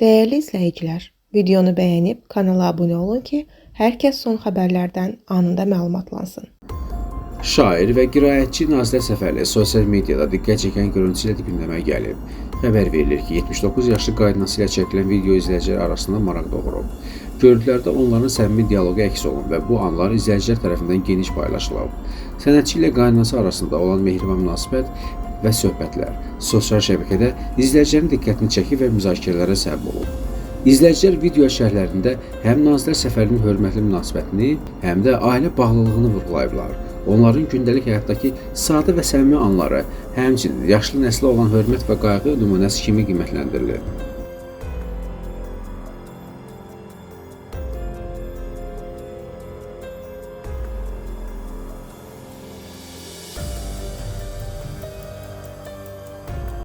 Değerli izləyicilər, videonu bəyənib kanala abunə olun ki, hər kəs son xəbərlərdən anında məlumatlansın. Şair və qiraətçi Nazilə Səfərli sosial mediada diqqət çəkən görüntüsü ilə gündəmə gəlib. Xəbər verilir ki, 79 yaşlı qaynanası ilə çəkilən video izləyicilər arasında maraq doğurub. Görüntülərdə onların səmimi dialoqu əks olunub və bu anlar izləyicilər tərəfindən geniş paylaşılıb. Sənətçi ilə qaynanası arasında olan mehriban münasibət və söhbətlər sosial şəbəkədə izləyicilərin diqqətini çəkib və müzakirələrə səbəb olub. İzləyicilər video şərhlərində həm Nazilə Səfərlinin hörmətli münasibətini, həm də ailə bağlılığını vurğulayıblar. Onların gündəlik həyatdakı sadə və səmimi anları, həmçinin yaşlı nəslə olan hörmət və qayğı nümunəsi kimi qiymətləndirilir.